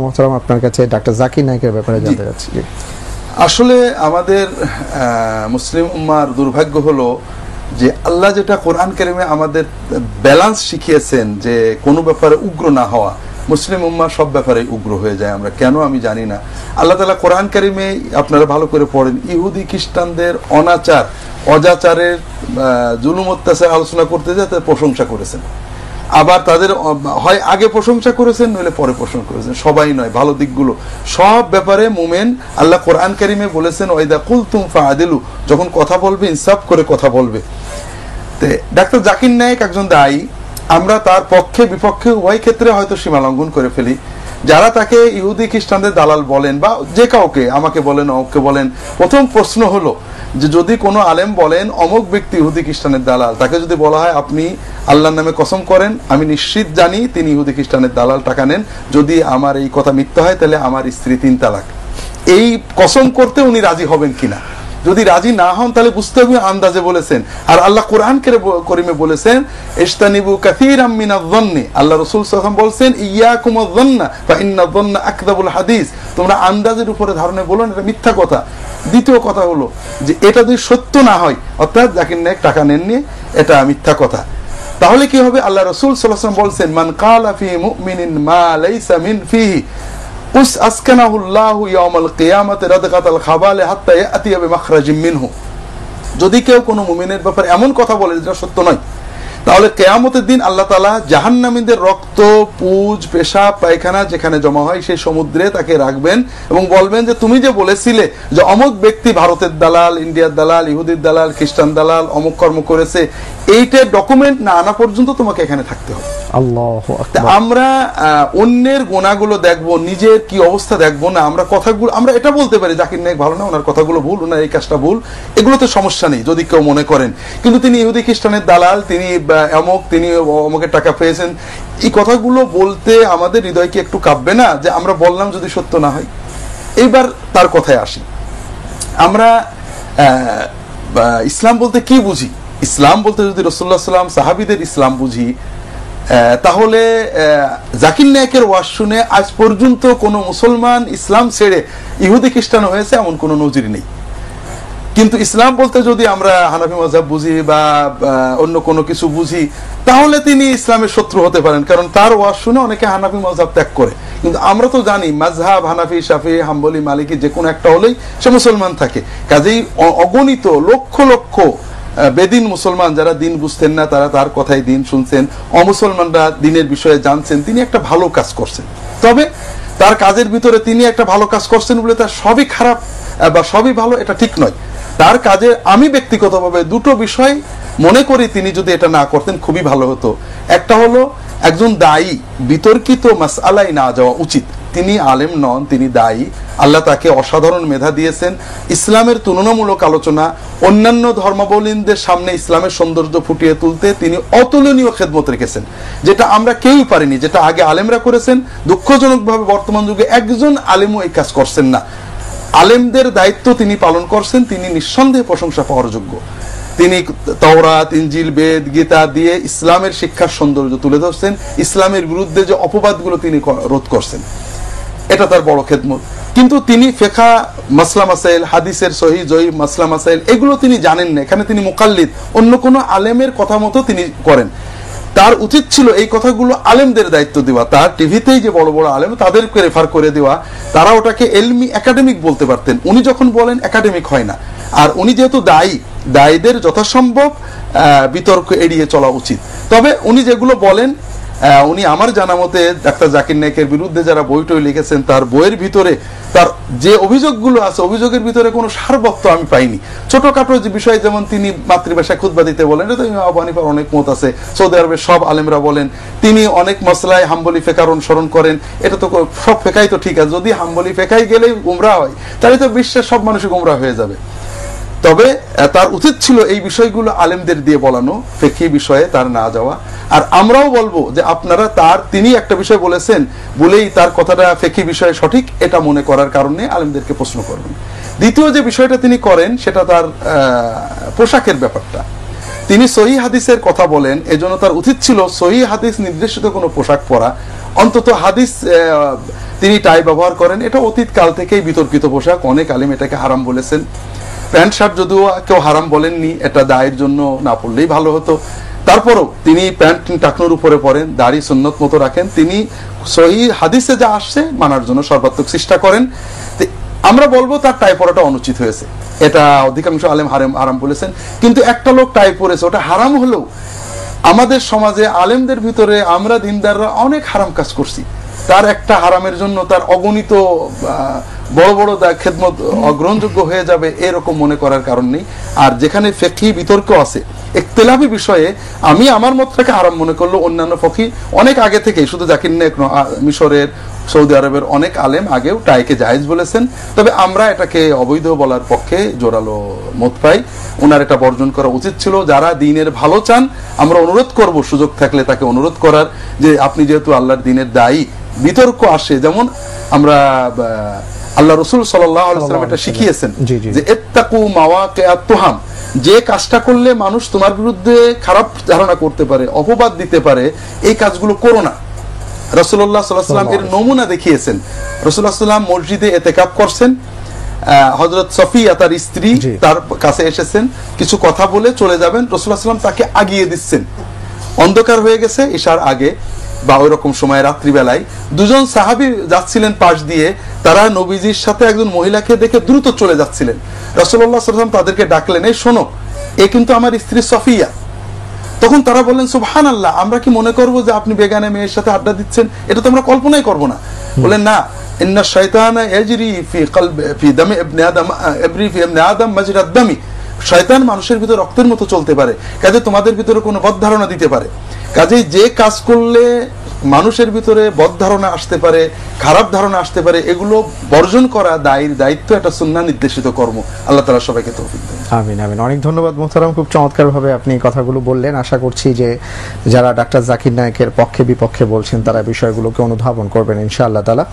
মোহতারাম আপনার কাছে ডাক্তার জাকির নায়েকের ব্যাপারে জানতে চাচ্ছি। আসলে আমাদের মুসলিম উম্মার দুর্ভাগ্য হলো যে আল্লাহ যেটা কোরআন কারিমে আমাদের ব্যালেন্স শিখিয়েছেন যে কোনো ব্যাপারে উগ্র না হওয়া, মুসলিম উম্মা সব ব্যাপারে উগ্র হয়ে যায়। আমরা কেন আমি জানি না। আল্লাহ তাআলা কোরআন কারিমে আপনারা ভালো করে পড়েন, ইহুদি খ্রিস্টানদের অনাচার অজাচারের জুলুম অত্যাচার আলোচনা করতে যেতে প্রশংসা করেছেন। আবার তাদের হয় আগে প্রশংসা করেছেন নইলে পরে প্রশংসা করেছেন, সবাই নয়, ভালো দিকগুলো সব ব্যাপারে মুমিন আল্লাহ কোরআন কারিমে বলেছেন ওয়াইদা কুলতুম ফাআদিলু, যখন কথা বলবে ইনসাফ করে কথা বলবে। ডাক্তার জাকির নায়েক একজন দায়ী, আমরা তার পক্ষে বিপক্ষে উভয় ক্ষেত্রে হয়তো সীমা লঙ্ঘন করে ফেলি। যারা তাকে ইহুদি খ্রিস্টানদের দালাল বলেন বা যে কাউকে, আমাকে বলেন অমুককে বলেন, প্রথম প্রশ্ন হলো যে যদি কোনো আলেম বলেন অমুক ব্যক্তি ইহুদি খ্রিস্টানের দালাল, তাকে যদি বলা হয় আপনি আল্লাহর নামে কসম করেন আমি নিশ্চিত জানি তিনি ইহুদি খ্রিস্টানের দালাল, টাকা নেন, যদি আমার এই কথা মিথ্যা হয় তাহলে আমার স্ত্রী 3 তালাক, এই কসম করতে উনি রাজি হবেন কিনা? যদি রাজি না হন তাহলে বুঝতে হবে আন্দাজে বলেছেন। আর আল্লাহ কোরআন কারিমে বলেছেন ইসতানিবু কাসীরাম মিনায-যন্নি, আল্লাহ রাসূল সাল্লাল্লাহু আলাইহি ওয়াসাল্লাম বলেছেন ইয়াকুমুয-যন্না ফা ইন্নায-যন্না আকযাবুল হাদিস, তোমরা আন্দাজের উপরে ধারণা বলো না, এটা মিথ্যা কথা। দ্বিতীয় কথা হলো যে এটা যদি সত্য না হয়, অর্থাৎ জাকির নায়েক টাকা নেননি, এটা মিথ্যা কথা, তাহলে কি হবে? আল্লাহ রাসূল সাল্লাল্লাহু আলাইহি ওয়াসাল্লাম বলেছেন মান ক্বালা ফি মুমিনিন মা লাইসা মিন ফিহি উস আসকানাহুল্লাহু ইয়াউমাল কিয়ামাতি রাদগাতাল খাবালে হাত্তা ইয়াতিয়া বিমাখরাজিম মিনহু। যদি কেউ কোনো মুমিনের ব্যাপারে এমন কথা বলে যেটা সত্য নয়, তাহলে কিয়ামতের দিন আল্লাহ তাআলা জাহান্নামীদের রক্ত, পুজ, পেশাব, পায়খানা যেখানে জমা হয় সেই সমুদ্রে তাকে রাখবেন এবং বলবেন যে তুমি যে বলেছিলে যে অমুক ব্যক্তি ভারতের দালাল, ইন্ডিয়ার দালাল, ইহুদির দালাল, খ্রিস্টান দালাল, অমুক কর্ম করেছে, এইটার ডকুমেন্ট না আনা পর্যন্ত তোমাকে এখানে থাকতে হবে। আল্লাহু আকবার। আমরা অন্যের গুনাহগুলো দেখবো, নিজের কি অবস্থা দেখবো না। আমরা কথাগুলো, আমরা এটা বলতে পারি জাকির নায়েক ভালো না, ওনার কথাগুলো ভুল, ওনার এই কাজটা ভুল, এগুলোতে সমস্যা নেই যদি কেউ মনে করেন, কিন্তু তিনি ইহুদি খ্রিস্টানের দালাল, তিনি অমুক, তিনি অমুকের টাকা পেয়েছেন, এই কথাগুলো বলতে আমাদের হৃদয় কি একটু কাঁপবে না যে আমরা বললাম যদি সত্য না হয়? এইবার তার কথায় আসি। আমরা ইসলাম বলতে কি বুঝি? ইসলাম বলতে যদি রাসূলুল্লাহ সাল্লাল্লাহু আলাইহি ওয়াসাল্লাম সাহাবীদের ইসলাম বুঝি, তাহলে জাকির নায়েকের ওয়াজ শুনে আজ পর্যন্ত কোন মুসলমান ইসলাম ছেড়ে ইহুদি খ্রিস্টান হয়েছে এমন কোন নজির নেই। কিন্তু ইসলাম বলতে যদি আমরা হানাফি মাযহাব বুঝি বা অন্য কোনো কিছু বুঝি, তাহলে তিনি ইসলামের শত্রু হতে পারেন, কারণ তার ওয়াজ শুনে অনেকে হানাফি মাযহাব ত্যাগ করে। কিন্তু আমরা তো জানি মাযহাব হানাফি, শাফি, হাম্বলি, মালিকি যে কোনো একটা হলেই সে মুসলমান থাকে। কাজেই অগণিত লক্ষ লক্ষ বেদিন মুসলমান যারা দিন বুঝতেন না, তারা তার কথাই দিন শুনছেন, অমুসলমানরা দিনের বিষয়ে জানছেন, তিনি একটা ভালো কাজ করছেন। তবে তার কাজের ভিতরে তিনি একটা ভালো কাজ করছেন বলে তার সবই খারাপ বা সবই ভালো এটা ঠিক নয়। তার কাজে আমি ব্যক্তিগতভাবে দুটো বিষয় মনে করি তিনি যদি এটা না করতেন খুবই ভালো হতো। একটা হলো একজন দায়ী বিতর্কিত মাসআলায় না যাওয়া উচিত। তিনি আলেম নন, তিনি দায়ী, আল্লাহ তাকে অসাধারণ মেধা দিয়েছেন। ইসলামের তুলনামূলক আলোচনা, অন্যান্য ধর্মাবলম্বীদের সামনে ইসলামের সৌন্দর্য ফুটিয়ে তুলতে তিনি অতুলনীয় খেদমত রেখেছেন, যেটা আমরা কেউই পারিনি, যেটা আগে আলেমরা করেছেন। দুঃখজনকভাবে বর্তমান যুগে একজন আলেমও এই কাজ করছেন না। আলেমদের দায়িত্ব তিনি পালন করছেন, তিনি নিঃসন্দেহে প্রশংসা পাওয়ার যোগ্য। তিনি তাওরাত, ইনজিল, বেদ, গীতা দিয়ে ইসলামের শিক্ষার সৌন্দর্য তুলে ধরছেন, ইসলামের বিরুদ্ধে যে অপবাদগুলো তিনি রোধ করছেন, এটা তার বড় খেদমত। কিন্তু তিনি ফিকহ, মাসলা মাসাইল, হাদিসের সহিহ জয়ীফ মাসলা মাসাইল এগুলো তিনি জানেন না। এখানে তিনি মুকাল্লিদ, অন্য কোনো আলেমের কথা মতো তিনি করেন। তার উচিত ছিল এই কথাগুলো আলেমদের দায়িত্ব দেওয়া, তার টিভিতেই যে বড় বড় আলেম তাদেরকে রেফার করে দেওয়া, তারা ওটাকে এলমি একাডেমিক বলতে পারতেন। উনি যখন বলেন একাডেমিক হয় না। আর উনি যেহেতু দায়ী, দায়ীদের যথাসম্ভব বিতর্ক এড়িয়ে চলা উচিত। তবে উনি যেগুলো বলেন, উনি আমার জানা মতে ডাক্তার জাকির নায়েকের বিরুদ্ধে যারা বইটই লিখেছেন তার বইয়ের ভিতরে তার যে অভিযোগগুলো আছে, অভিযোগের ভিতরে কোনো সারবক্ত আমি পাইনি। ছোটখাটো যে বিষয়, যেমন তিনি মাতৃভাষায় খুতবা দিতে বলেন, এটা তো ইমাম আবু হানিফার অনেক মত আছে, সৌদি আরবের সব আলেমরা বলেন। তিনি অনেক মসলায় হাম্বলি ফেকার অনুসরণ করেন, এটা তো সব ফেকাই তো ঠিক আছে। যদি হাম্বলি ফেকাই গেলেই গুমরাহ হয় তাহলে তো বিশ্বের সব মানুষই গুমরাহ হয়ে যাবে। তবে তার উচিত ছিল এই বিষয়গুলো আলেমদের দিয়ে বলানো, ফিকহি বিষয়ে তার না যাওয়া। আর আমরাও বলবো যে আপনারা তিনি একটা বিষয় বলেছেন বলেই তার কথাটা ফিকহি বিষয়ে সঠিক এটা মনে করার কারণে আলেমদেরকে প্রশ্ন করবেন। দ্বিতীয় যে বিষয়টা তিনি করেন সেটা তার পোশাকের ব্যাপারটা। তিনি সহিহ হাদিসের কথা বলেন, এজন্য তার উচিত ছিল সহিহ হাদিস নির্দেশিত কোনো পোশাক পরা, অন্তত হাদিস তিনি টাই ব্যবহার করেন, এটা অতীত কাল থেকেই বিতর্কিত পোশাক, অনেক আলেম এটাকে হারাম বলেছেন। প্যান্ট শার্ট যদিও কেউ হারাম বলেননি, এটা দায়ের জন্য না পড়লেই ভালো হতো, তারপরও তিনি প্যান্ট টাকনোর উপরে পরেন, দাড়ি সুন্নত মতো রাখেন, তিনি সহি হাদিসে যা আসছে মানার জন্য সর্বাত্মক চেষ্টা করেন। আমরা বলবো তার টাই পরাটা অনুচিত হয়েছে, এটা অধিকাংশ আলেম হারাম বলেছেন। কিন্তু একটা লোক টাই পরেছে, ওটা হারাম হলেও আমাদের সমাজে আলেমদের ভিতরে আমরা দিনদাররা অনেক হারাম কাজ করছি, তার একটা হারামের জন্য তার অগণিত বড় বড় খেদমত অগ্রহণযোগ্য হয়ে যাবে এরকম মনে করার কারণ নেই। আর যেখানে ফিকহি বিতর্ক আছে, ইখতিলাফি বিষয়ে আমি আমার মতটাকে হারাম মনে করলো, অন্যান্য ফকি অনেক আগে থেকেই, শুধু জাকির নায়েক, মিশরের, সৌদি আরবের অনেক আলেম আগেও টাইকে জায়েজ বলেছেন। তবে আমরা এটাকে অবৈধ বলার পক্ষে জোরালো মত পাই, ওনার এটা বর্জন করা উচিত ছিল। যারা দিনের ভালো চান আমরা অনুরোধ করব, সুযোগ থাকলে তাকে অনুরোধ করার, যে আপনি যেহেতু আল্লাহর দিনের দায়ী, বিতর্ক আসে, যেমন আমরা আল্লাহ রসুল সাল্লাল্লাহু আলাইহি ওয়াসাল্লাম এটা শিখিয়েছেন যে ইত্তাকু মাওয়াকিআত তুহাম, যে কাজটা করলে মানুষ তোমার বিরুদ্ধে খারাপ ধারণা করতে পারে, অপবাদ দিতে পারে, এই কাজগুলো করো না। রাসূলুল্লাহ সাল্লাল্লাহু আলাইহি ওয়াসাল্লাম এর নমুনা দেখিয়েছেন। রাসূলুল্লাহ সাল্লাল্লাহু আলাইহি ওয়াসাল্লাম মসজিদে ইতিকাফ করছেন, হযরত সফিয়া তার স্ত্রী তার কাছে এসেছেন, কিছু কথা বলে চলে যাবেন, রাসূলুল্লাহ সাল্লাল্লাহু আলাইহি ওয়াসাল্লাম তাকে আগিয়ে দিচ্ছেন। অন্ধকার হয়ে গেছে, ইশার আগে বা ওই রকম সময় রাত্রিবেলায় দুজন সাহাবী যাচ্ছিলেন পাশ দিয়ে, তারা নবীজির সাথে একজন মহিলাকে দেখে দ্রুত চলে যাচ্ছিলেন। রাসূলুল্লাহ সাল্লাল্লাহু আলাইহি ওয়াসাল্লাম তাদেরকে ডাকলেন, এই শোনো, এ কিন্তু আমার স্ত্রী সফিয়া। তখন তারা বললেন, সুবহানাল্লাহ, আমরা কি মনে করব যে আপনি বেগানে মেয়ের সাথে আড্ডা দিচ্ছেন? এটা তো আমরা কল্পনাই করব না। বলেন না, ইন্না শাইতানা ইয়াজরি ফি কলবি ফি দামি ইবনে আদম ইবরি ফি ইবনে আদম মাজরাদ দামি, শয়তান মানুষের ভিতর রক্তের মতো চলতে পারে, কাজে তোমাদের ভিতরে কোনো বদ ধারণা দিতে পারে। কাজেই যে কাজ করলে মানুষের ভিতরে বদ ধারণা আসতে পারে, খারাপ ধারণা আসতে পারে, এগুলো বর্জন করা দায়িত্ব, একটা সুন্নাহ নির্দেশিত কর্ম। আল্লাহ তাআলা সবাইকে তৌফিক দেন। আমিন আমিন। অনেক ধন্যবাদ মোহতারাম, খুব চমৎকারভাবে আপনি কথাগুলো বললেন। আশা করছি যে যারা ডাক্তার জাকির নায়েকের পক্ষে বিপক্ষে বলছেন তারা বিষয়গুলোকে অনুধাবন করবেন ইনশাআল্লাহ তাআলা।